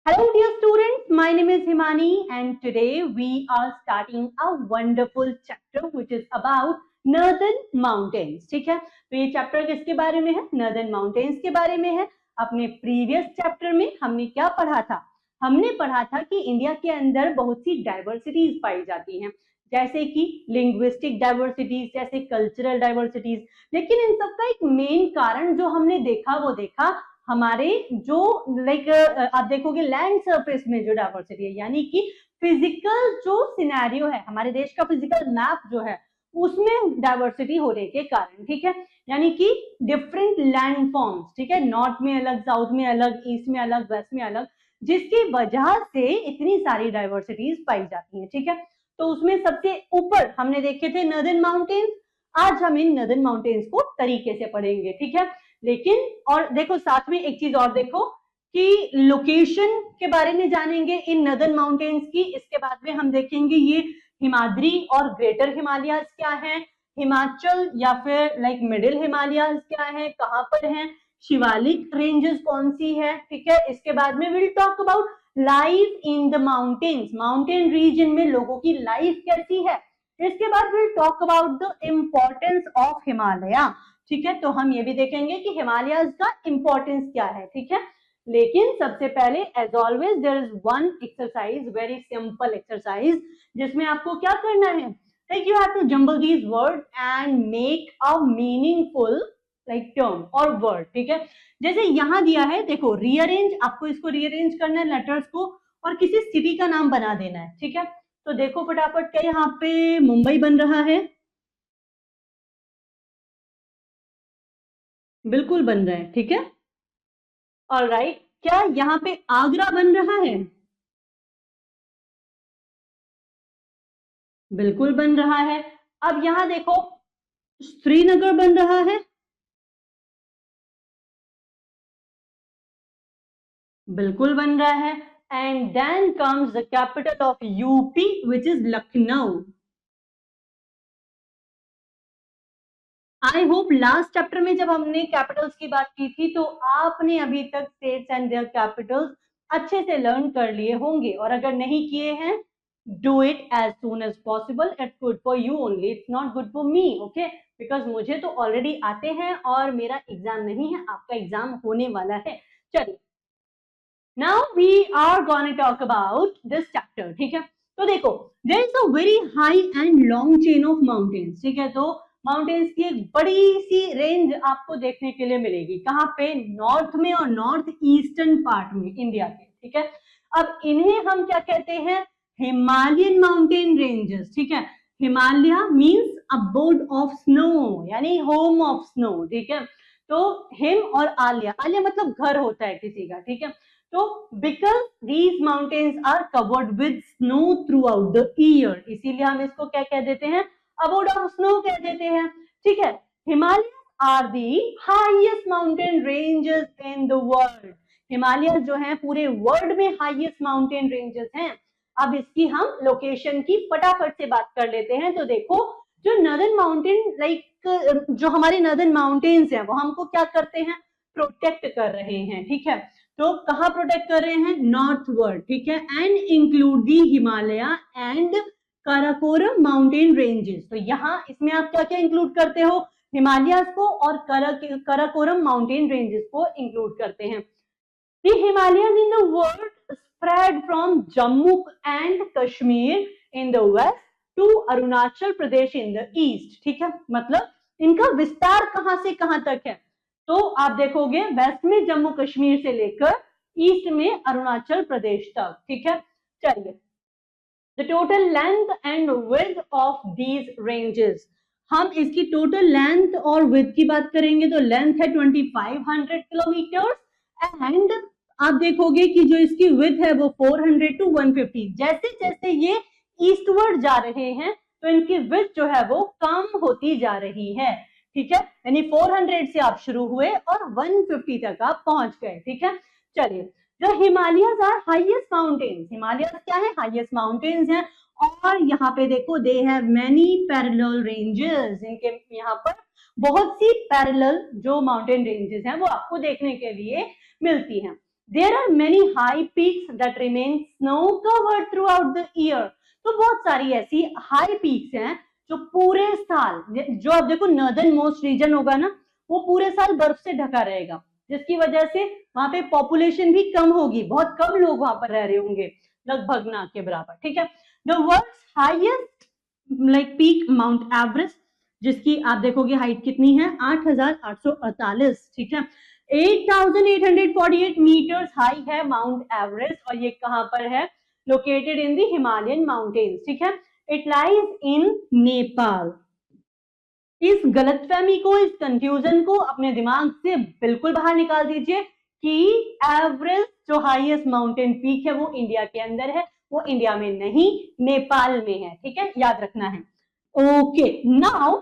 Hello dear students, my name is Himani and today we are starting a wonderful chapter which is about Northern Mountains. ठीक है, तो ये chapter किसके बारे में है? Northern Mountains के बारे में है। अपने प्रीवियस चैप्टर में हमने क्या पढ़ा था? हमने पढ़ा था कि इंडिया के अंदर बहुत सी डाइवर्सिटीज पाई जाती हैं, जैसे कि लिंग्विस्टिक डाइवर्सिटीज, जैसे कल्चरल डाइवर्सिटीज। लेकिन इन सब का एक मेन कारण जो हमने देखा वो देखा हमारे जो आप देखोगे लैंड सरफेस में जो डाइवर्सिटी है, यानी कि फिजिकल जो सिनेरियो है, हमारे देश का फिजिकल मैप जो है उसमें डाइवर्सिटी होने के कारण। ठीक है, यानी कि डिफरेंट लैंड फॉर्म्स, ठीक है, नॉर्थ में अलग, साउथ में अलग, ईस्ट में अलग, वेस्ट में अलग, जिसकी वजह से इतनी सारी डाइवर्सिटीज पाई जाती हैं। ठीक है, तो उसमें सबसे ऊपर हमने देखे थे नॉर्दर्न माउंटेन्स। आज हम इन नॉर्दर्न माउंटेन्स को तरीके से पढ़ेंगे। ठीक है, लेकिन और देखो साथ में एक चीज और देखो कि लोकेशन के बारे में जानेंगे इन नॉर्दर्न माउंटेन्स की। इसके बाद में हम देखेंगे ये हिमाद्री और ग्रेटर हिमालयाज क्या है, हिमाचल या फिर मिडिल हिमालयाज क्या है, कहां पर है, शिवालिक रेंजेस कौन सी है। ठीक है, इसके बाद में will talk about life in the mountains, mountain region में लोगों की लाइफ कैसी है। इसके बाद will talk about the importance of Himalaya. ठीक है, तो हम ये भी देखेंगे कि हिमालयाज का इंपॉर्टेंस क्या है। ठीक है, लेकिन सबसे पहले as always there is one exercise, very simple exercise, जिसमें आपको क्या करना है, like you have to jumble these word and make a meaningful term और वर्ड। ठीक है, जैसे यहां दिया है, देखो रीअरेंज, आपको इसको रीअरेंज करना है लेटर्स को और किसी सिटी का नाम बना देना है। ठीक है, तो देखो फटाफट, क्या यहाँ पे मुंबई बन रहा है? बिल्कुल बन रहा है। ठीक है, ऑलराइट, क्या यहाँ पे आगरा बन रहा है? बिल्कुल बन रहा है। अब यहां देखो श्रीनगर बन रहा है? बिल्कुल बन रहा है। And then comes the capital of UP which is Lucknow. I hope last chapter में जब हमने कैपिटल्स की बात की थी तो आपने अभी तक स्टेट्स एंड देयर कैपिटल्स अच्छे से लर्न कर लिए होंगे, और अगर नहीं किए हैं, do it as soon as possible. It's good for you only, it's not good for me, okay, because मुझे तो ऑलरेडी आते हैं और मेरा एग्जाम नहीं है, आपका एग्जाम होने वाला है। चलिए, now we are gonna talk about this chapter. ठीक है, तो देखो there is a very high and long chain of mountains. ठीक है, तो माउंटेन्स की एक बड़ी सी रेंज आपको देखने के लिए मिलेगी। कहाँ पे? नॉर्थ में और नॉर्थ ईस्टर्न पार्ट में इंडिया के। ठीक है, अब इन्हें हम क्या कहते हैं? Himalayan mountain ranges. ठीक है, Himalaya means abode of snow, यानी होम ऑफ स्नो। ठीक है, तो हिम और आलिया, आलिया मतलब घर होता है किसी का। ठीक है, तो because these mountains are covered with snow throughout the year, इसीलिए हम इसको क्या कह देते हैं? अबोर्ड ऑफ स्नो कह देते हैं। ठीक है, Himalaya are the highest mountain ranges in the world. Himalaya जो है पूरे वर्ल्ड में हाईएस्ट माउंटेन रेंजेस हैं। अब इसकी हम लोकेशन की फटाफट से बात कर लेते हैं। तो देखो, जो नॉर्दर्न माउंटेन जो हमारे नॉर्दर्न माउंटेन्स हैं वो हमको क्या करते हैं? प्रोटेक्ट कर रहे हैं। ठीक है, तो कहाँ प्रोटेक्ट कर रहे हैं? नॉर्थवर्ड। ठीक है, and include the Himalaya and Karakoram mountain ranges. तो यहाँ इसमें आप क्या क्या इंक्लूड करते हो? हिमालयाज को और काराकोरम माउंटेन रेंजेस को इंक्लूड करते हैं। The Himalayas in the world spread from Jammu and Kashmir in the west to Arunachal Pradesh in the east. ठीक है, मतलब इनका विस्तार कहां से कहां तक है? तो आप देखोगे वेस्ट में जम्मू कश्मीर से लेकर ईस्ट में अरुणाचल प्रदेश तक। ठीक है, चलिए, the total length and width of these ranges, हम इसकी टोटल लेंथ और विड्थ की बात करेंगे तो लेंथ है 2500 किलोमीटर एंड आप देखोगे कि जो इसकी विड्थ है वो 400 to 150। जैसे जैसे ये ईस्टवर्ड जा रहे हैं तो इनकी विड्थ जो है वो कम होती जा रही है। ठीक है, यानी 400 से आप शुरू हुए और 150 तक आप पहुंच गए। ठीक है, चलिए, जो Himalayas are highest mountains, Himalayas क्या है? हाईएस्ट माउंटेन्स हैं। और यहाँ पे देखो they have many parallel ranges, इनके यहाँ पर बहुत सी पैरेलल जो माउंटेन रेंजेस हैं वो आपको देखने के लिए मिलती हैं। There are many high peaks that remain snow covered throughout the year. तो बहुत सारी ऐसी हाई पीक्स हैं जो पूरे साल, जो आप देखो नॉर्दर्न मोस्ट रीजन होगा ना, वो पूरे साल बर्फ से ढका रहेगा, जिसकी वजह से वहां पे पॉपुलेशन भी कम होगी, बहुत कम लोग वहां पर रह रहे होंगे, लगभग ना के बराबर, ठीक है। The world's highest peak mount Everest, जिसकी आप देखोगे हाइट कितनी है, 8,848, ठीक है। 8,848 मीटर्स हाई है माउंट एवरेस्ट, और ये कहां पर है, located in the Himalayan mountains, ठीक है। It lies in Nepal. इस गलतफहमी को, इस कंफ्यूजन को अपने दिमाग से बिल्कुल बाहर निकाल दीजिए कि एवरेस्ट जो हाईएस्ट माउंटेन पीक है वो इंडिया के अंदर है, वो इंडिया में नहीं, नेपाल में है, ठीक है, याद रखना है। Okay, now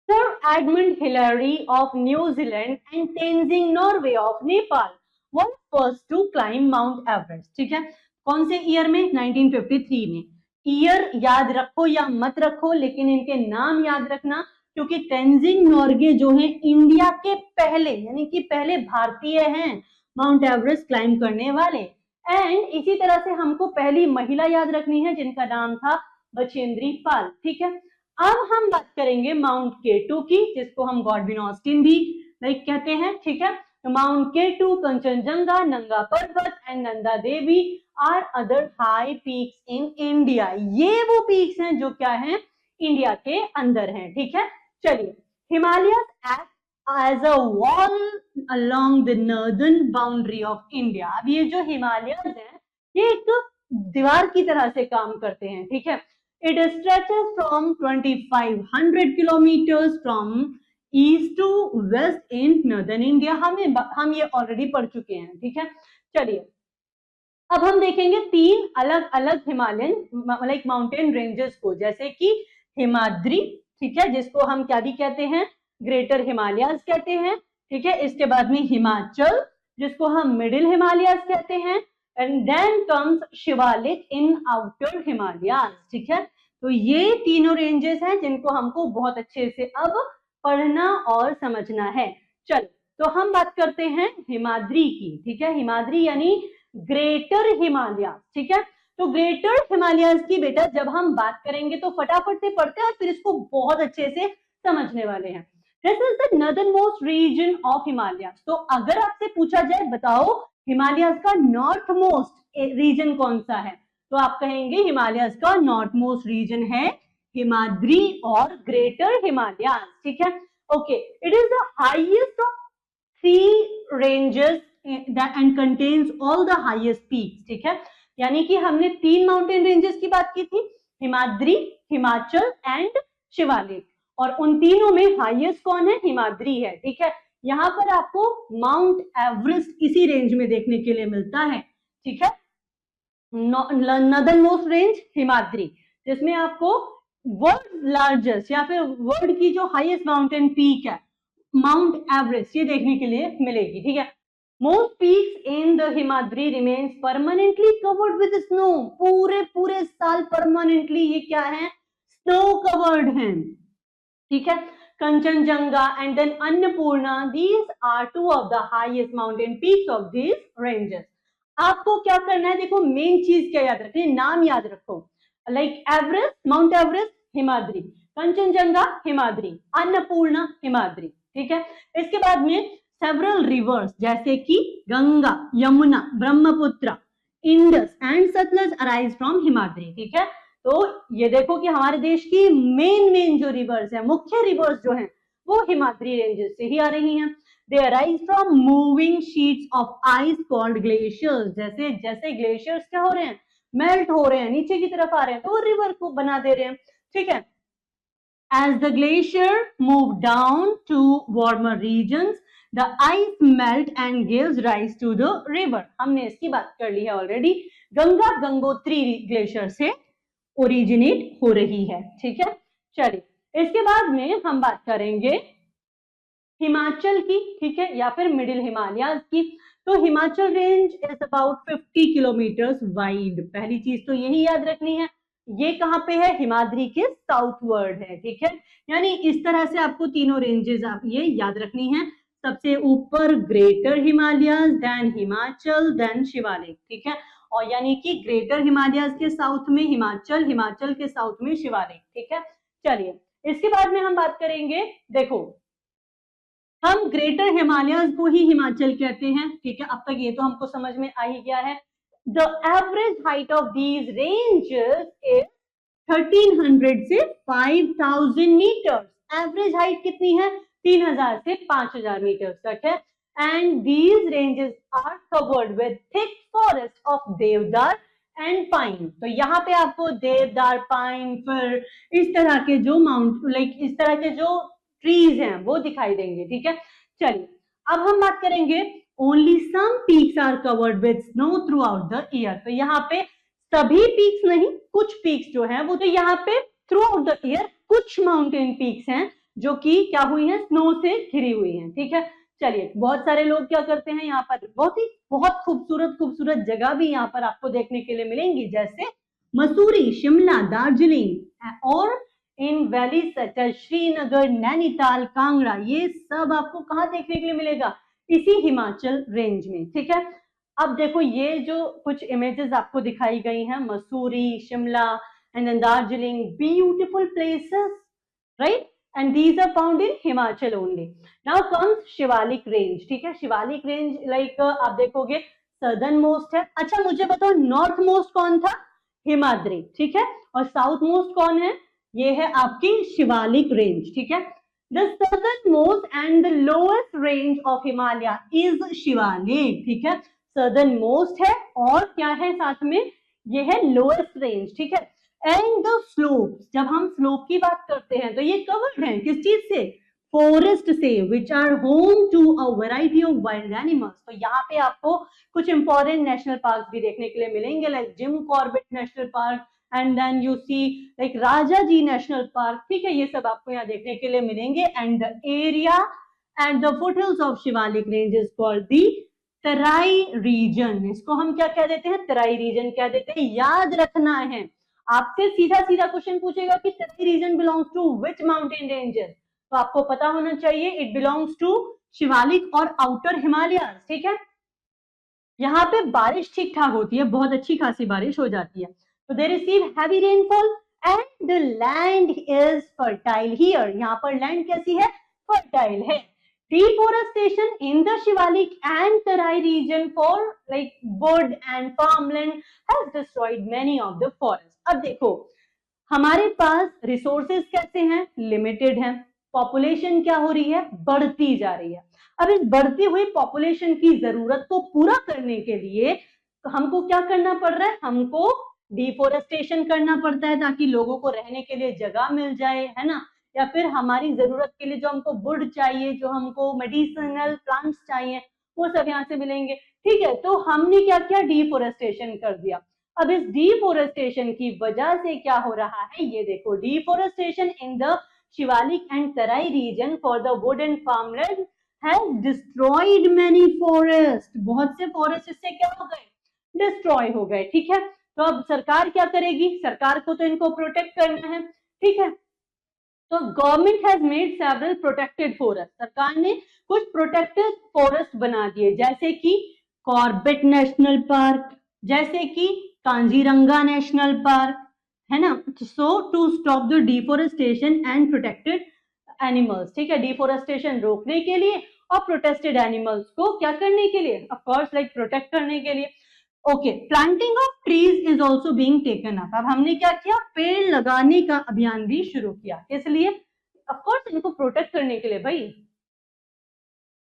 Sir Edmund Hillary of New Zealand and Tenzing Norway of Nepal were first to climb Mount Everest, ठीक है। कौन से ईयर में, 1953 में। ईयर याद रखो या मत रखो, लेकिन इनके नाम याद रखना, क्योंकि तेंजिंग नॉर्गे जो है इंडिया के पहले, यानी कि पहले भारतीय हैं माउंट एवरेस्ट क्लाइम करने वाले। एंड इसी तरह से हमको पहली महिला याद रखनी है, जिनका नाम था बचेंद्री पाल, ठीक है। अब हम बात करेंगे माउंट K2 की, जिसको हम गॉडविन ऑस्टिन भी कहते हैं, ठीक है। तो mount K2, Kanchenjunga, Nanga Parbat and Nanda Devi are other high peaks in India. ये वो पीक्स हैं जो क्या हैं, इंडिया के अंदर हैं, ठीक है। चलिए, Himalayas act as a wall along the northern boundary of India. अब ये जो हिमालयस हैं, ये एक दीवार की तरह से काम करते हैं, ठीक है। It stretches from 2,500 kilometers from east to west in northern India। हम ये ऑलरेडी पढ़ चुके हैं, ठीक है। चलिए, अब हम देखेंगे तीन अलग अलग हिमालयन माउंटेन रेंजेस को, जैसे कि हिमाद्री, ठीक है, जिसको हम क्या भी कहते हैं, ग्रेटर हिमालयाज कहते हैं, ठीक है। इसके बाद में हिमाचल, जिसको हम मिडिल हिमालयाज कहते हैं, and then comes Shivalik in outer Himalayas, ठीक है। तो ये तीनों रेंजेस हैं जिनको हमको बहुत अच्छे से अब पढ़ना और समझना है। चलो, तो हम बात करते हैं हिमाद्री की, ठीक है। हिमाद्री यानी ग्रेटर हिमालयाज, ठीक है। तो ग्रेटर हिमालयाज की बेटा जब हम बात करेंगे तो फटाफट से पढ़ते हैं और फिर इसको बहुत अच्छे से समझने वाले हैं। This is the northernmost region of Himalayas. तो अगर आपसे पूछा जाए बताओ हिमालयाज का नॉर्थ मोस्ट रीजन कौन सा है, तो आप कहेंगे हिमालयाज का नॉर्थ मोस्ट रीजन है हिमाद्री और ग्रेटर हिमालयाज, ठीक है। Okay, it is the highest of 3 ranges and contains all the highest peaks, ठीक है। यानी कि हमने 3 माउंटेन रेंजेस की बात की थी, हिमाद्री, हिमाचल एंड शिवालिक, और उन तीनों में हाईएस्ट कौन है, हिमाद्री है, ठीक है। यहाँ पर आपको माउंट एवरेस्ट इसी रेंज में देखने के लिए मिलता है, ठीक है। नॉर्दर्न मोस्ट रेंज हिमाद्री, जिसमें आपको वर्ल्ड लार्जेस्ट या फिर वर्ल्ड की जो हाईएस्ट माउंटेन पीक है माउंट एवरेस्ट, ये देखने के लिए मिलेगी, ठीक है। Most peaks in the Himadri remains permanently covered with snow. पूरे साल परमानेंटली ये क्या है, स्नो कवर्ड है, ठीक है। Kanchenjunga and then Annapurna, these are 2 of the highest mountain peaks of these ranges। आपको क्या करना है, देखो मेन चीज क्या याद रखनी है, नाम याद रखो, Everest, mount Everest Himadri, Kanchenjunga Himadri, Annapurna Himadri, ठीक है। इसके बाद में सेवरल रिवर्स जैसे कि Ganga, Yamuna, Brahmaputra, Indus and Sutlej arise from Himadri, ठीक है। तो ये देखो कि हमारे देश की मेन जो रिवर्स है, मुख्य रिवर्स जो हैं, वो हिमाद्री रेंजेस से ही आ रही हैं। They arise from moving sheets of ice called glaciers। जैसे जैसे ग्लेशियर्स क्या हो रहे हैं, मेल्ट हो रहे हैं, नीचे की तरफ आ रहे हैं, तो वो रिवर को बना दे रहे हैं, ठीक है। As the glacier move down to warmer regions, the ice melt and gives rise to the river। हमने इसकी बात कर ली है ऑलरेडी, गंगा गंगोत्री ग्लेशियर से ओरिजिनेट हो रही है, ठीक है। चलिए, इसके बाद में हम बात करेंगे हिमाचल की, ठीक है, या फिर मिडिल हिमालयाज की। तो Himachal range is about 50 kilometres wide. पहली चीज तो यही याद रखनी है, ये कहाँ पे है, हिमाद्री के साउथवर्ड है, ठीक है। यानी इस तरह से आपको तीनों रेंजेस आप ये याद रखनी है, सबसे ऊपर greater Himalayas, then Himachal, then Shivalik, ठीक है। और यानी कि ग्रेटर हिमालयस के साउथ में हिमाचल, हिमाचल के साउथ में शिवालिक, ठीक है। चलिए इसके बाद में हम बात करेंगे, देखो हम ग्रेटर हिमालयस को ही हिमाचल कहते हैं, ठीक है। अब तक ये तो हमको समझ में आ ही गया है। The average height of these ranges is 1300 से 5000 मीटर। एवरेज हाइट कितनी है? 3000 से 5000 मीटर तक है। And these ranges are covered with thick forest of deodar and pine. तो यहाँ पे आपको देवदार, पाइन, फिर इस तरह के जो इस तरह के जो ट्रीज हैं वो दिखाई देंगे, ठीक है। चलिए अब हम बात करेंगे, only some peaks are covered with snow throughout the year. तो यहाँ पे सभी पीक्स नहीं, कुछ पीक्स जो हैं वो, तो यहाँ पे थ्रू आउट द ईयर कुछ माउंटेन पीक्स हैं जो कि क्या हुई हैं, स्नो से घिरी हुई हैं, ठीक है। चलिए बहुत सारे लोग क्या करते हैं, यहाँ पर बहुत खूबसूरत खूबसूरत जगह भी यहाँ पर आपको देखने के लिए मिलेंगी, जैसे मसूरी, शिमला, दार्जिलिंग, और इन valley such as Srinagar, Nainital, Kangra, ये सब आपको कहाँ देखने के लिए मिलेगा, इसी हिमाचल रेंज में, ठीक है। अब देखो ये जो कुछ इमेजेस आपको दिखाई गई हैं, Mussoorie, Shimla and then Darjeeling, beautiful places, right, and these are found in Himachal only. Now comes Shivalik range, ठीक है। शिवालिक रेंज लाइक आप देखोगे सदर्न मोस्ट है। अच्छा मुझे बताओ नॉर्थ मोस्ट कौन था? हिमाद्री, ठीक है। और साउथ मोस्ट कौन है? ये है आपकी शिवालिक रेंज, ठीक है। The southernmost and the lowest range of Himalaya is Shivalik, ठीक है। southernmost है और क्या है साथ में, ये है lowest range, ठीक है। And the slopes, जब हम स्लोप की बात करते हैं तो ये कवर्ड है किस चीज से? फॉरेस्ट से, which are home to a variety of wild animals। तो यहाँ पे आपको कुछ इंपॉर्टेंट नेशनल पार्क भी देखने के लिए मिलेंगे, like Jim Corbett national park, and then you see like Rajaji national park, ठीक है। ये सब आपको यहाँ देखने के लिए मिलेंगे। And the area and the foothills of Shivalik range is called the Terai region. इसको हम क्या कह देते हैं? तराई रीजन कह देते हैं। याद रखना है, आपसे सीधा सीधा क्वेश्चन पूछेगा कि Terai region belongs to which mountain ranges, तो आपको पता होना चाहिए इट बिलोंग्स टू शिवालिक और आउटर हिमालयस, ठीक है। यहाँ पे बारिश ठीक ठाक होती है, बहुत अच्छी खासी बारिश हो जाती है। So they receive heavy rainfall and the land is fertile here. यहाँ पर land कैसी है? Fertile है। Deforestation in the Shivalik and Tarai region for like wood and farmland has destroyed many of the forests. अब देखो हमारे पास resources कैसे हैं? Limited हैं। Population क्या हो रही है? बढ़ती जा रही है। अब इस बढ़ती हुई population की जरूरत को पूरा करने के लिए हमको क्या करना पड़ रहा है? हमको डिफोरेस्टेशन करना पड़ता है ताकि लोगों को रहने के लिए जगह मिल जाए, है ना। या फिर हमारी जरूरत के लिए जो हमको वुड चाहिए, जो हमको मेडिसिनल प्लांट्स चाहिए, वो सब यहाँ से मिलेंगे, ठीक है। तो हमने क्या किया? डिफोरेस्टेशन कर दिया। अब इस डिफोरेस्टेशन की वजह से क्या हो रहा है, ये देखो, deforestation in the Shivalik and Terai region for the wood and farmland has destroyed many forest. बहुत से फॉरेस्ट इससे क्या हो गए? डिस्ट्रॉय हो गए, ठीक है। तो अब सरकार क्या करेगी? सरकार को तो इनको प्रोटेक्ट करना है, ठीक है। तो government has made several protected forest. सरकार ने कुछ प्रोटेक्टेड फॉरेस्ट बना दिए, जैसे कि कॉर्बेट नेशनल पार्क, जैसे कि कांजीरंगा नेशनल पार्क, है ना। So to stop the deforestation and protected animals, ठीक है। डिफोरेस्टेशन रोकने के लिए और प्रोटेक्टेड एनिमल्स को क्या करने के लिए? ऑफ कोर्स लाइक प्रोटेक्ट करने के लिए। Okay, planting of trees is also being taken up. अब हमने क्या किया? पेड़ लगाने का अभियान भी शुरू किया, इसलिए ऑफ कोर्स इनको प्रोटेक्ट करने के लिए भाई।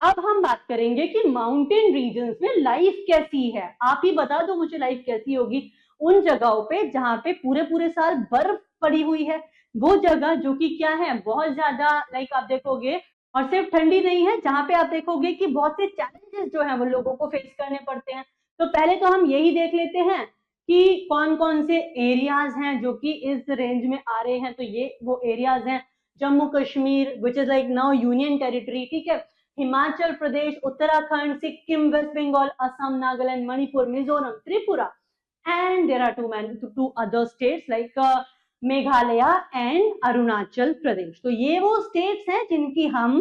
अब हम बात करेंगे कि माउंटेन रीजन्स में लाइफ कैसी है। आप ही बता दो मुझे लाइफ कैसी होगी उन जगहों पे जहां पे पूरे पूरे साल बर्फ पड़ी हुई है, वो जगह जो कि क्या है, बहुत ज्यादा लाइक आप देखोगे, और सिर्फ ठंडी नहीं है, जहां पे आप देखोगे कि बहुत से चैलेंजेस जो है वो लोगों को फेस करने पड़ते हैं। तो पहले तो हम यही देख लेते हैं कि कौन कौन से एरियाज हैं जो कि इस रेंज में आ रहे हैं। तो ये वो एरियाज हैं, Jammu Kashmir which is like now union territory, ठीक है, Himachal Pradesh, Uttarakhand, Sikkim, West Bengal, Assam, Nagaland, Manipur, Mizoram, Tripura, and there are two other states like Meghalaya and Arunachal Pradesh. तो ये वो स्टेट्स हैं जिनकी हम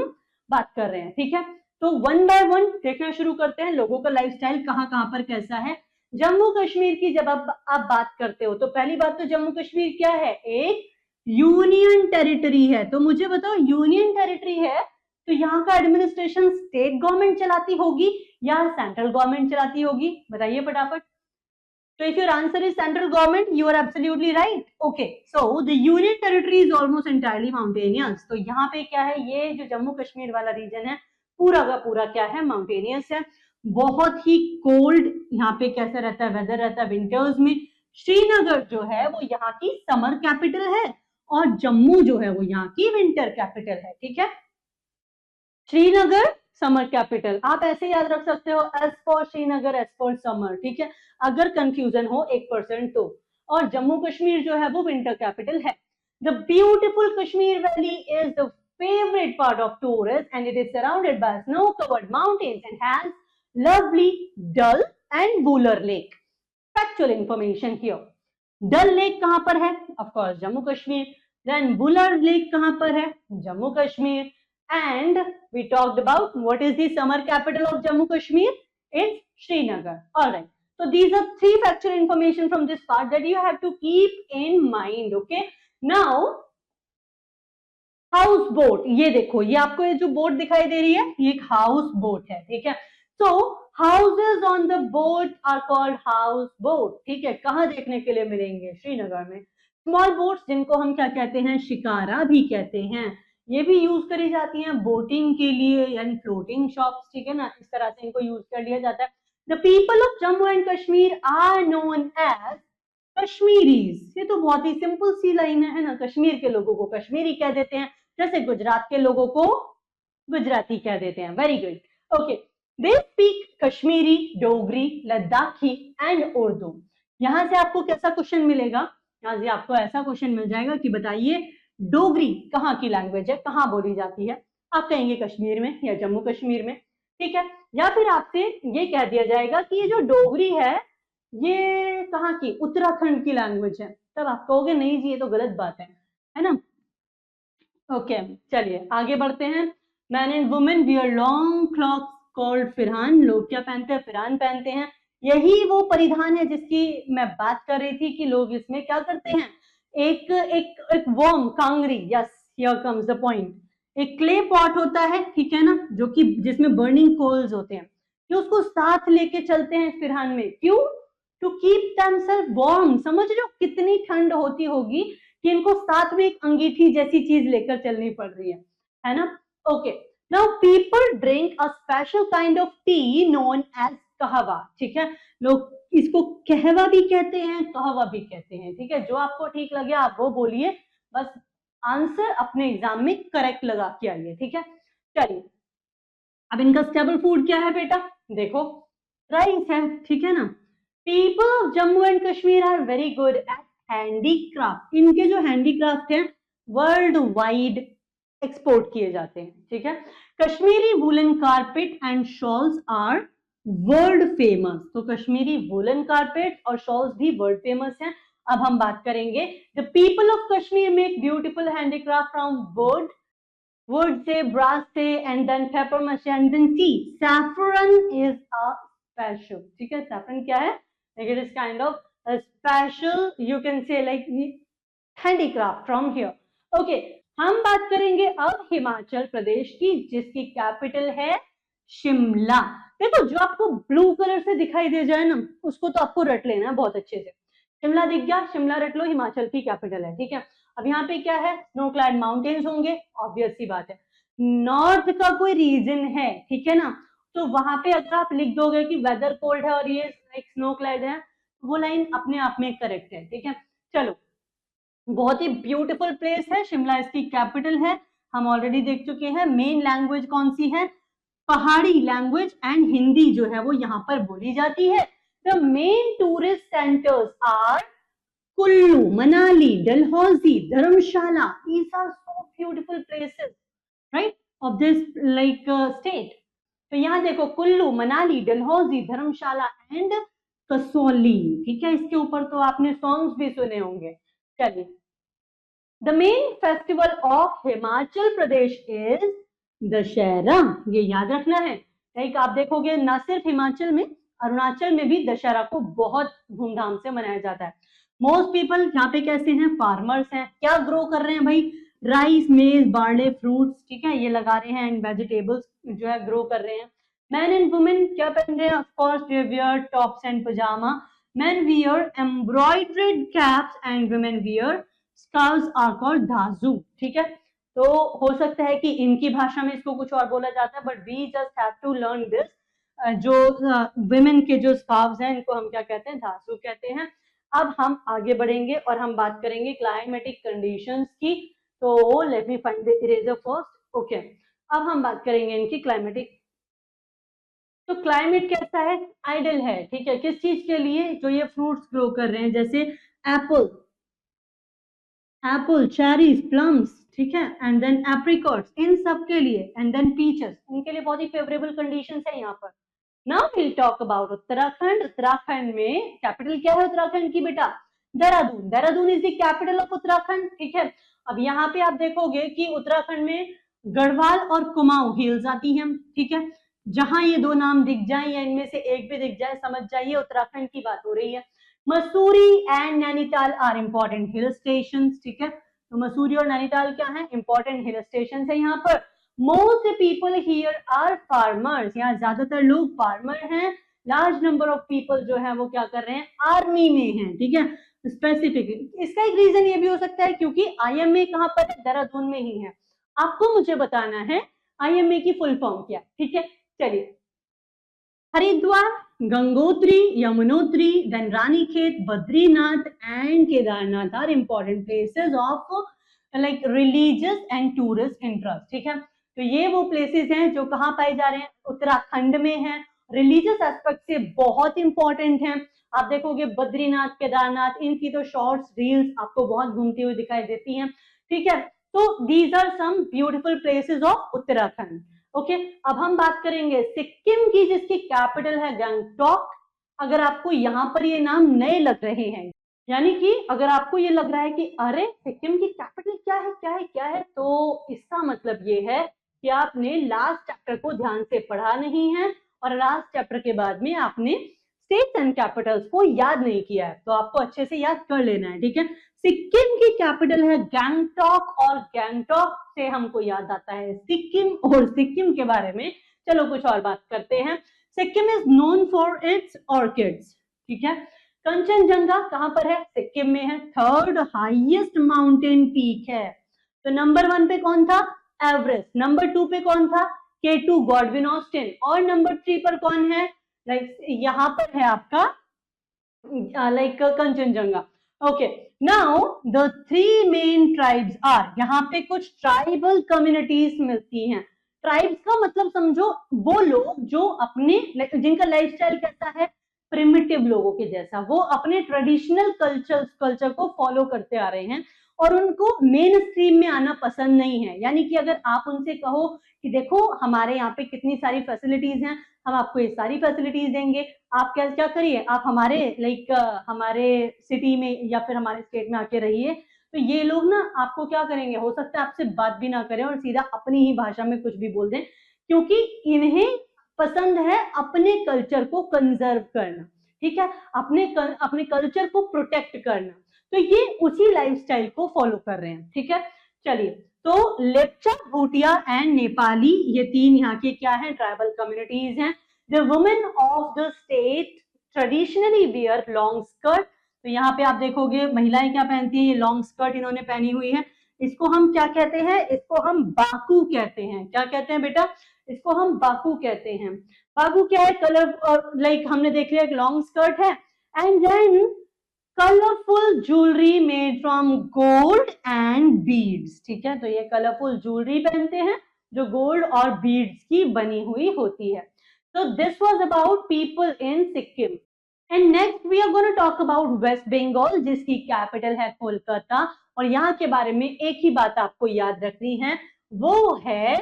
बात कर रहे हैं, ठीक है। तो वन बाय वन देखना शुरू करते हैं लोगों का लाइफस्टाइल कहाँ पर कैसा है। जम्मू कश्मीर की जब आप बात करते हो तो पहली बात तो जम्मू कश्मीर क्या है, एक यूनियन टेरिटरी है। तो मुझे बताओ यूनियन टेरिटरी है तो यहाँ का एडमिनिस्ट्रेशन स्टेट गवर्नमेंट चलाती होगी या सेंट्रल गवर्नमेंट चलाती होगी, बताइए फटाफट। So if your answer is central government, you are absolutely right. Okay, so the union territory is almost entirely mountainous. तो यहाँ पे क्या है, ये जो जम्मू कश्मीर वाला रीजन है पूरा का पूरा क्या है, माउंटेनियस है। बहुत ही कोल्ड यहाँ पे कैसा रहता है, वेदर रहता है विंटर्स में। श्रीनगर जो है वो यहाँ की समर कैपिटल है और जम्मू जो है वो यहाँ की विंटर कैपिटल है। ठीक है, श्रीनगर समर कैपिटल, आप ऐसे याद रख सकते हो S for Srinagar S for summer. ठीक है, अगर कंफ्यूजन हो 1% तो। और जम्मू कश्मीर जो है वो विंटर कैपिटल है। The beautiful Kashmir valley is the favorite part of tourists and it is surrounded by snow-covered mountains and has lovely Dal and Buller Lake. Factual information here. Dal Lake कहाँ पर है? Of course Jammu Kashmir. Then Buller Lake कहाँ पर है? Jammu Kashmir. And we talked about what is the summer capital of Jammu Kashmir? It's Srinagar. All right. So these are three factual information from this part that you have to keep in mind. Okay. Now house boat, ये देखो, ये आपको ये जो boat दिखाई दे रही है ये एक हाउस बोट है। ठीक है, so houses on the boat are called house boat. ठीक है, कहाँ देखने के लिए मिलेंगे? श्रीनगर में। स्मॉल बोट्स जिनको हम क्या कहते हैं, शिकारा भी कहते हैं, ये भी यूज करी जाती हैं बोटिंग के लिए, यानी फ्लोटिंग शॉप्स। ठीक है ना, इस तरह से इनको यूज कर लिया जाता है। The people of Jammu and Kashmir are known as Kashmiris. ये तो बहुत ही सिंपल सी लाइन है ना, कश्मीर के लोगों को कश्मीरी कह देते हैं, जैसे गुजरात के लोगों को गुजराती कह देते हैं। Very good. Okay, they speak Kashmiri, Dogri, Ladakhi and Urdu. यहां से आपको कैसा क्वेश्चन मिलेगा? यहाँ से आपको ऐसा क्वेश्चन मिल जाएगा कि बताइए डोगरी कहाँ की लैंग्वेज है, कहाँ बोली जाती है? आप कहेंगे कश्मीर में या जम्मू कश्मीर में। ठीक है, या फिर आपसे ये कह दिया जाएगा कि ये जो डोगरी है ये कहाँ की, उत्तराखंड की लैंग्वेज है, तब आप कहोगे नहीं जी ये तो गलत बात है ना। ओके, चलिए आगे बढ़ते हैं। Man and women wear long cloaks called pheran. लोग क्या पहनते हैं? फिरहान पहनते हैं। यही वो परिधान है जिसकी मैं बात कर रही थी कि लोग इसमें क्या करते हैं, एक एक एक warm kangri, yes here comes the point. एक क्ले पॉट होता है, ठीक है ना, जो कि जिसमें बर्निंग कोल्स होते हैं, कि उसको साथ लेके चलते हैं फिरहान में। क्यों? To keep themself warm. समझ रहे हो कितनी ठंड होती होगी कि इनको साथ में एक अंगीठी जैसी चीज लेकर चलनी पड़ रही है ना। Okay, now people drink a special kind of tea known as kahwa. ठीक है, लोग इसको कहवा भी कहते हैं, कहवा भी कहते हैं। ठीक है, जो आपको ठीक लगे आप वो बोलिए, बस आंसर अपने एग्जाम में करेक्ट लगा के आइए। ठीक है, चलिए अब इनका स्टेबल फूड क्या है बेटा? देखो राइस है। ठीक है ना, people of Jammu and Kashmir are very good at handicraft. इनके जो हैंडीक्राफ्ट हैं वर्ल्ड वाइड एक्सपोर्ट किए जाते हैं। ठीक है, Kashmiri woollen carpet and shawls are world famous. तो कश्मीरी वुलन कारपेट और शॉल्स भी वर्ल्ड फेमस हैं। अब हम बात करेंगे, the people of Kashmir make beautiful handicraft from wood से, ब्रास से, and then paper mache and then see saffron is a special. ठीक है, सैफरन क्या है? It is kind of special you can say like handicraft from here. Okay, हम बात करेंगे अब हिमाचल प्रदेश की, जिसकी कैपिटल है शिमला। देखो जो आपको ब्लू कलर से दिखाई दे जाए ना, उसको तो आपको रट लेना है बहुत अच्छे से। शिमला दिख गया, शिमला रट लो, हिमाचल की कैपिटल है। ठीक है, अब यहाँ पे क्या है, स्नो क्लैड माउंटेन्स होंगे, ऑब्वियस सी बात है। नॉर्थ का कोई रीजन है, ठीक है ना, तो वहां पे अगर आप लिख दोगे कि वेदर कोल्ड है और ये स्नो क्लैड है, वो लाइन अपने आप में करेक्ट है। ठीक है, चलो बहुत ही ब्यूटीफुल प्लेस है शिमला, इसकी कैपिटल है, हम ऑलरेडी देख चुके हैं। मेन लैंग्वेज कौन सी है? पहाड़ी लैंग्वेज एंड हिंदी जो है वो यहाँ पर बोली जाती है। The main tourist centres are Kullu, Manali, Dalhousie, Dharamshala. These are so beautiful places, right, of this like state. तो यहाँ देखो कुल्लू, मनाली, डलहौजी, धर्मशाला एंड कसौली। ठीक है, इसके ऊपर तो आपने सॉन्ग्स भी सुने होंगे। चलिए, the main festival of Himachal Pradesh is Dussehra, ये याद रखना है। लाइक आप देखोगे ना सिर्फ हिमाचल में, अरुणाचल में भी दशहरा को बहुत धूमधाम से मनाया जाता है। मोस्ट पीपल यहाँ पे कैसे हैं, फार्मर्स हैं। क्या ग्रो कर रहे हैं भाई, राइस, मेज, बार्ले, फ्रूट्स, ठीक है, ये लगा रहे हैं, एंड वेजिटेबल्स जो है ग्रो कर रहे हैं। मैन एंड वुमेन क्या पहन रहे हैं, of course they wear tops and pyjama. Men wear embroidered caps and women wear scarves are called धाजू, ठीक है। तो हो सकता है कि इनकी भाषा में इसको कुछ और बोला जाता है, but we just have to learn this. जो women के जो स्कार्व्स हैं इनको हम क्या कहते हैं, धाजू कहते हैं। अब हम आगे बढ़ेंगे और हम बात करेंगे क्लाइमेटिक कंडीशंस की। तो let me find the eraser first. Okay, अब हम बात करेंगे इनकी क्लाइमेटिक। तो क्लाइमेट कैसा है, आइडल है, ठीक है। किस चीज के लिए, जो ये फ्रूट्स ग्रो कर रहे हैं, जैसे एप्पल, चेरीज, प्लम्स, ठीक है, एंड देन एप्रिकॉट्स, इन सब के लिए, एंड देन पीचेस, इनके लिए बहुत ही फेवरेबल कंडीशंस है यहाँ पर। Now will talk about Uttarakhand. Uttarakhand में कैपिटल क्या है उत्तराखंड की बेटा, Dehradun. Dehradun is the capital of Uttarakhand, ठीक है। अब यहाँ पे आप देखोगे कि उत्तराखंड में गढ़वाल और कुमाऊं हिल्स आती हैं, ठीक है। जहां ये दो नाम दिख जाए या इनमें से एक भी दिख जाए, समझ जाइए उत्तराखंड की बात हो रही है। Mussoorie and Nainital are important hill station, ठीक है। तो मसूरी और नैनीताल क्या है, इंपॉर्टेंट हिल स्टेशन है यहाँ पर। Most people here are farmers, यहाँ ज्यादातर लोग फार्मर हैं। लार्ज नंबर ऑफ पीपल जो है वो क्या कर रहे हैं, आर्मी में हैं, ठीक है। स्पेसिफिक इसका एक रीजन ये भी हो सकता है क्योंकि आईएमए कहाँ पर है, देहरादून में ही है। आपको मुझे बताना है आईएमए की फुल फॉर्म क्या, ठीक है। चलिए, Haridwar, Gangotri, Yamunotri, then Ranikhet, Badrinath and Kedarnath are important places of like religious and tourist interest, ठीक है। तो ये वो प्लेसेस हैं जो कहाँ पाए जा रहे हैं, उत्तराखंड में हैं। रिलीजियस एस्पेक्ट से बहुत इंपॉर्टेंट हैं। आप देखोगे बद्रीनाथ, केदारनाथ, इनकी तो शॉर्ट्स, रील्स आपको बहुत घूमती हुई दिखाई देती हैं, ठीक है। तो these are some beautiful places of Uttarakhand. Okay, अब हम बात करेंगे सिक्किम की, जिसकी कैपिटल है गंगटोक। अगर आपको यहाँ पर ये नाम नए लग रहे हैं, यानी कि अगर आपको ये लग रहा है कि अरे सिक्किम की कैपिटल क्या है, क्या है, क्या है, तो इसका मतलब ये है कि आपने लास्ट चैप्टर को ध्यान से पढ़ा नहीं है और लास्ट चैप्टर के बाद में आपने स्टेट्स एंड कैपिटल्स को याद नहीं किया है। तो आपको अच्छे से याद कर लेना है, ठीक है। सिक्किम की कैपिटल है गैंगटॉक और गैंगटॉक से हमको याद आता है सिक्किम, और सिक्किम के बारे में चलो कुछ और बात करते हैं। Sikkim is known for its orchids, ठीक है। कंचनजंगा कहां पर है, सिक्किम में है। थर्ड हाईएस्ट माउंटेन पीक है। तो नंबर 1 पे कौन था, एवरेस्ट। नंबर 2 पे कौन था, K2 गॉडविन ऑस्टिन। और नंबर 3 पर कौन है, लाइक यहाँ पर है आपका like Kanchenjunga. Okay, now the 3 main tribes are, यहाँ पे कुछ ट्राइबल कम्युनिटीज मिलती हैं। ट्राइब्स का मतलब समझो वो लोग जो अपने जिनका लाइफस्टाइल कैसा है, प्रिमिटिव लोगों के जैसा, वो अपने ट्रेडिशनल कल्चर को फॉलो करते आ रहे हैं और उनको मेन स्ट्रीम में आना पसंद नहीं है। यानी कि अगर आप उनसे कहो कि देखो हमारे यहाँ पे कितनी सारी फैसिलिटीज हैं, हम आपको ये सारी फैसिलिटीज देंगे, आप क्या करिए, आप हमारे हमारे सिटी में या फिर हमारे स्टेट में आके रहिए, तो ये लोग ना आपको क्या करेंगे, हो सकता है आपसे बात भी ना करें और सीधा अपनी ही भाषा में कुछ भी बोल दें, क्योंकि इन्हें पसंद है अपने कल्चर को कंजर्व करना, ठीक है, अपने कल्चर को प्रोटेक्ट करना। तो ये उसी लाइफस्टाइल को फॉलो कर रहे हैं, ठीक है। चलिए, तो लेप्चा, भूटिया एंड नेपाली, ये 3 यहाँ के क्या है, ट्राइबल कम्युनिटीज हैं। The women of the state traditionally wear long skirt. तो यहाँ पे आप देखोगे महिलाएं क्या पहनती हैं, ये लॉन्ग स्कर्ट इन्होंने पहनी हुई है। इसको हम क्या कहते हैं, इसको हम बाकू कहते हैं। क्या कहते हैं बेटा, इसको हम बाकू कहते हैं। बाकू क्या है, कलर, और लाइक हमने देख लिया एक लॉन्ग स्कर्ट है, and then colourful jewellery made from gold and beads, ठीक है। तो ये कलरफुल ज्वेलरी पहनते हैं जो गोल्ड और बीड्स की बनी हुई होती है। तो this was about people in Sikkim. And next we are gonna talk about West Bengal, जिसकी कैपिटल है कोलकाता। और यहाँ के बारे में एक ही बात आपको याद रखनी है, वो है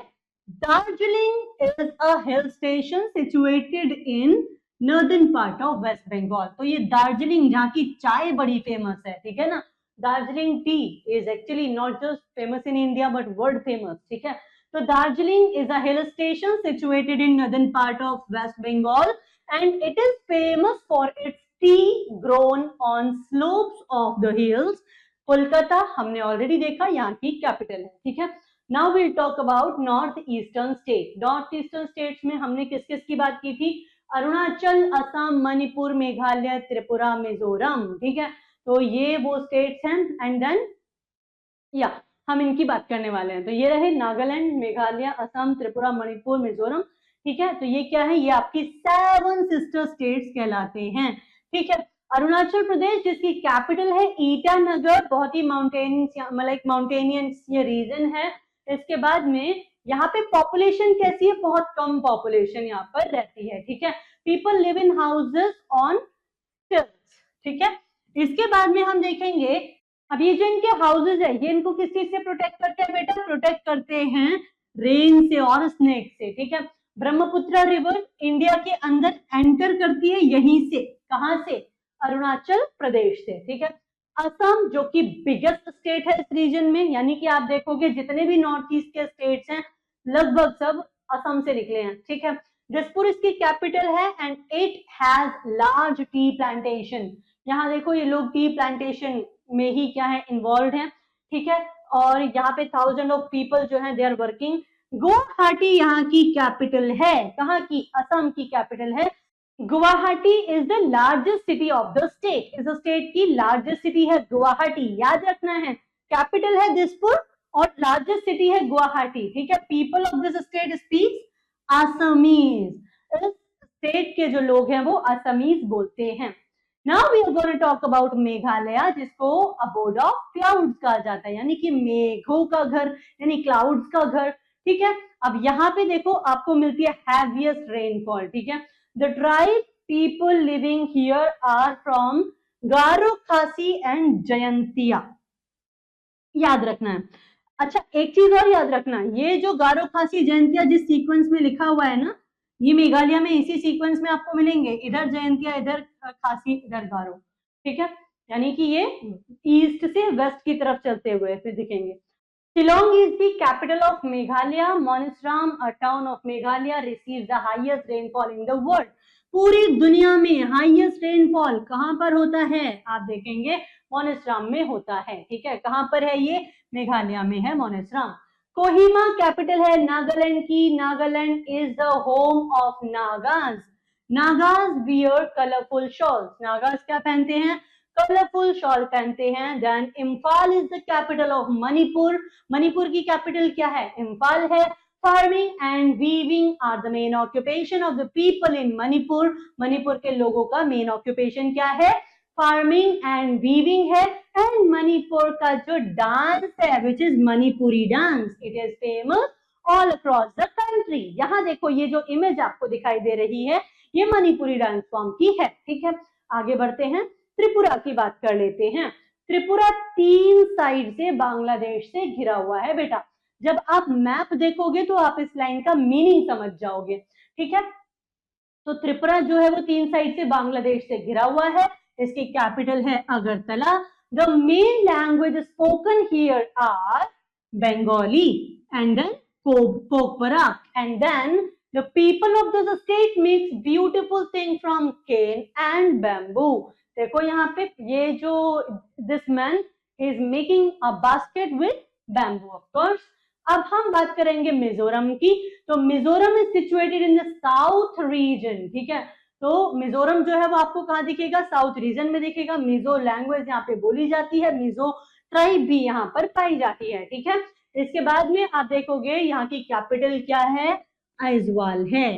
Darjeeling is a hill station situated in northern part of West Bengal. तो ये दार्जिलिंग, जहाँ की चाय बड़ी फेमस है, ठीक है ना, Darjeeling tea is actually not just famous in India but world famous, ठीक है। तो Darjeeling is a hill station situated in northern part of West Bengal and it is famous for its tea grown on slopes of the hills. Kolkata हमने already देखा, यहाँ की capital है, ठीक है। Now will talk about north eastern state. North eastern states में हमने किस किस की बात की थी? अरुणाचल, असम, मणिपुर, मेघालय, त्रिपुरा, मिजोरम, ठीक है। तो ये वो स्टेट्स हैं एंड देन या हम इनकी बात करने वाले हैं। तो ये रहे नागालैंड, मेघालय, असम, त्रिपुरा, मणिपुर, मिजोरम, ठीक है। तो ये क्या है? ये आपकी 7 सिस्टर स्टेट्स कहलाते हैं, ठीक है। अरुणाचल प्रदेश जिसकी कैपिटल है ईटानगर, बहुत ही माउंटेनियस ये रीजन है। इसके बाद में यहाँ पे पॉपुलेशन कैसी है? बहुत कम पॉपुलेशन यहाँ पर रहती है, ठीक है। People live in houses on hills, ठीक है। इसके बाद में हम देखेंगे अब ये जो इनके हाउसेज है ये इनको किस चीज से प्रोटेक्ट करते हैं बेटा? प्रोटेक्ट करते हैं रेन से और स्नेक से, ठीक है। ब्रह्मपुत्र रिवर इंडिया के अंदर एंटर करती है यहीं से, कहां से? अरुणाचल प्रदेश से, ठीक है। असम जो कि बिगेस्ट स्टेट है इस रीजन में, यानी कि आप देखोगे जितने भी नॉर्थ ईस्ट के स्टेट्स हैं लगभग सब असम से निकले हैं, ठीक है। दिसपुर इसकी कैपिटल है and it has large tea plantation. यहाँ देखो ये लोग टी प्लांटेशन में ही क्या है? इन्वॉल्व हैं, ठीक है। और यहाँ पे 1000 ऑफ पीपल जो है दे आर वर्किंग। गुवाहाटी यहाँ की कैपिटल है, कहाँ की? असम की कैपिटल है। Guwahati is the largest city of the state. इस स्टेट की लार्जेस्ट सिटी है गुवाहाटी, याद रखना है। कैपिटल है दिसपुर और लार्जेस्ट सिटी है गुवाहाटी, ठीक है। People of this state speaks Assamese. इस स्टेट के जो लोग हैं वो असमीज बोलते हैं। Now we are going to talk about Meghalaya, जिसको abode of clouds कहा जाता है, यानी कि मेघों का घर, यानी क्लाउड्स का घर, ठीक है। अब यहाँ पे देखो आपको मिलती है heaviest rainfall, ठीक है। The tribe people living here are from गारो, खासी एंड जयंतिया, याद रखना है। अच्छा एक चीज और याद रखना, ये जो गारो, खासी, जयंतिया जिस सीक्वेंस में लिखा हुआ है ना, ये मेघालय में इसी सीक्वेंस में आपको मिलेंगे, इधर जयंतिया, इधर खासी, इधर गारो, ठीक है। यानी कि ये ईस्ट से वेस्ट की तरफ चलते हुए फिर दिखेंगे। Shillong is the capital of Meghalaya. Mawsynram, a town of Meghalaya, receives the highest rainfall in the world. पूरी दुनिया में हाईएस्ट रेनफॉल कहां पर होता है? आप देखेंगे मोनस्ट्राम में होता है, ठीक है। कहां पर है ये? मेघालय में है मोनस्ट्राम। कोहिमा कैपिटल है नागालैंड की। Nagaland is the home of Nagas. Nagas wear colourful shawls. Nagas क्या पहनते हैं? कलरफुल शॉल पहनते हैं। Then Imphal is the capital of Manipur. Manipur की कैपिटल क्या है? इम्फाल है। Farming and weaving are the main occupation of the people in Manipur. Manipur के लोगों का मेन ऑक्यूपेशन क्या है? फार्मिंग एंड वीविंग है। एंड मणिपुर का जो डांस है which is Manipuri dance, it is famous all across the country. यहाँ देखो ये जो इमेज आपको दिखाई दे रही है ये मणिपुरी डांस फॉर्म की है, ठीक है। आगे बढ़ते हैं, त्रिपुरा की बात कर लेते हैं। त्रिपुरा 3 साइड से बांग्लादेश से घिरा हुआ है बेटा। जब आप मैप देखोगे तो आप इस लाइन का मीनिंग समझ जाओगे, ठीक है। तो त्रिपुरा जो है वो 3 साइड से बांग्लादेश से घिरा हुआ है। इसकी कैपिटल है Agartala. The main language spoken here are Bengali and then Kokborok and then the people of this state makes beautiful things from cane and bamboo। देखो यहाँ पे ये जो this man is making a basket with bamboo of course। अब हम बात करेंगे मिजोरम की। तो Mizoram is situated in the south region, ठीक है। तो मिजोरम जो है वो आपको कहाँ दिखेगा? साउथ रीजन में दिखेगा। मिजो लैंग्वेज यहाँ पे बोली जाती है, मिजो ट्राइब भी यहाँ पर पाई जाती है, ठीक है। इसके बाद में आप देखोगे यहाँ की कैपिटल क्या है? आइजवाल है।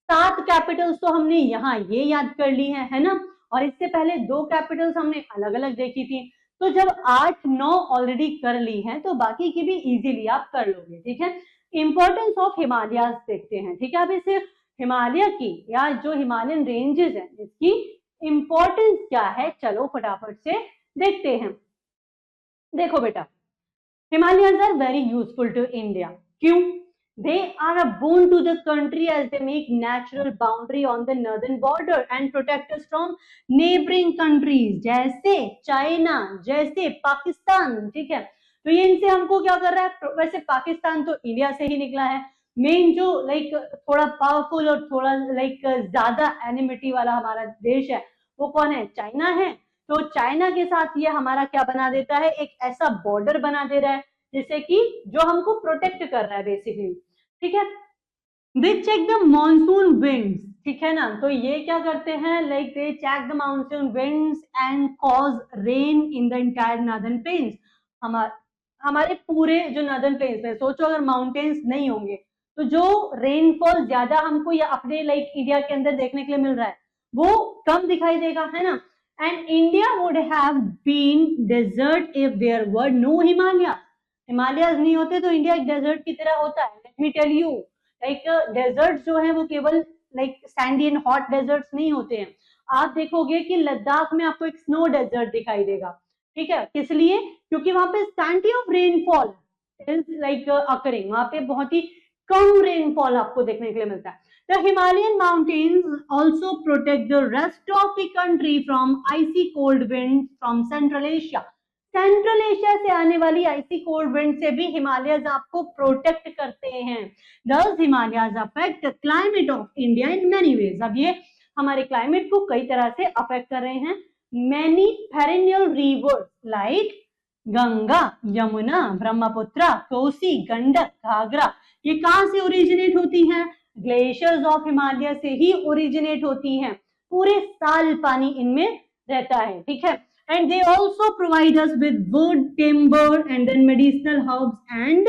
7 कैपिटल्स तो हमने यहाँ ये याद कर ली है ना। और इससे पहले 2 कैपिटल्स हमने अलग अलग देखी थी। तो जब 8-9 ऑलरेडी कर ली हैं तो बाकी की भी इजीली आप कर लोगे, ठीक है। इंपॉर्टेंस ऑफ हिमालयाज देखते हैं, ठीक है। अब इसे हिमालय की या जो हिमालयन रेंजेस हैं इसकी इंपॉर्टेंस क्या है, चलो फटाफट से देखते हैं। देखो बेटा, Himalayas are very useful to India. क्यों? They are a boon to the country as they make natural boundary on the northern border and protect us from neighboring countries जैसे चाइना, जैसे पाकिस्तान, ठीक है। तो ये इनसे हमको क्या कर रहा है, वैसे पाकिस्तान तो इंडिया से ही निकला है, मेन जो लाइक थोड़ा पावरफुल और थोड़ा लाइक ज्यादा एनिमिटी वाला हमारा देश है वो कौन है, चाइना है। तो चाइना के साथ ये हमारा क्या बना देता है, एक ऐसा बॉर्डर बना दे रहा है जिससे कि जो हमको प्रोटेक्ट कर रहा है बेसिकली, ठीक है। They check the monsoon winds, ठीक है ना, तो ये क्या करते हैं, like they check the monsoon winds and cause rain in the entire northern plains. हमारे पूरे जो नॉर्दर्न प्लेन्स में, सोचो अगर माउंटेन्स नहीं होंगे तो जो रेनफॉल ज्यादा हमको या अपने लाइक इंडिया के अंदर देखने के लिए मिल रहा है वो कम दिखाई देगा, है ना। And India would have been desert if there were no Himalaya. Himalayas नहीं होते तो इंडिया एक डेजर्ट की तरह होता है। Let me tell you, like desert जो है वो केवल like sandy and hot deserts नहीं होते हैं। आप देखोगे कि लद्दाख में आपको एक स्नो डेजर्ट दिखाई देगा, ठीक है, किस लिए, क्योंकि वहां पे scanty of rainfall is like occurring, वहां पे बहुत ही कम रेनफॉल आपको देखने के लिए मिलता है। The Himalayan mountains also protect the rest of the country from icy cold winds from Central Asia. Central Asia से आने वाली आइसी कोल्ड विंड से भी हिमालयस आपको प्रोटेक्ट करते हैं। Thus Himalayas affect climate of India in many ways. अब ये हमारे क्लाइमेट को कई तरह से अफेक्ट कर रहे हैं। Many perennial rivers like Ganga, Yamuna, Brahmaputra, Kosi, Gandak, Ghaghara, ये कहां से ओरिजिनेट होती हैं, ग्लेशियर्स ऑफ हिमालय से ही ओरिजिनेट होती हैं। पूरे साल पानी इनमें रहता है, ठीक है। And they also provide us with wood, timber and then medicinal herbs and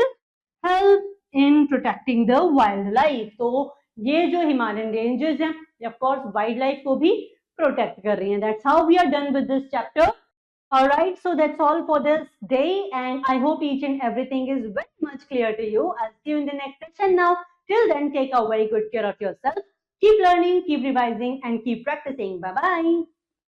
help in protecting the wildlife. तो ये जो हिमालयन रेंजेस हैं ऑफ कोर्स वाइल्ड लाइफ को भी प्रोटेक्ट कर रही हैं। That's how we are done with this chapter. Alright, so that's all for this day, and I hope each and everything is very much clear to you. I'll see you in the next session now. Till then, take a very good care of yourself. Keep learning, keep revising, and keep practicing. Bye-bye.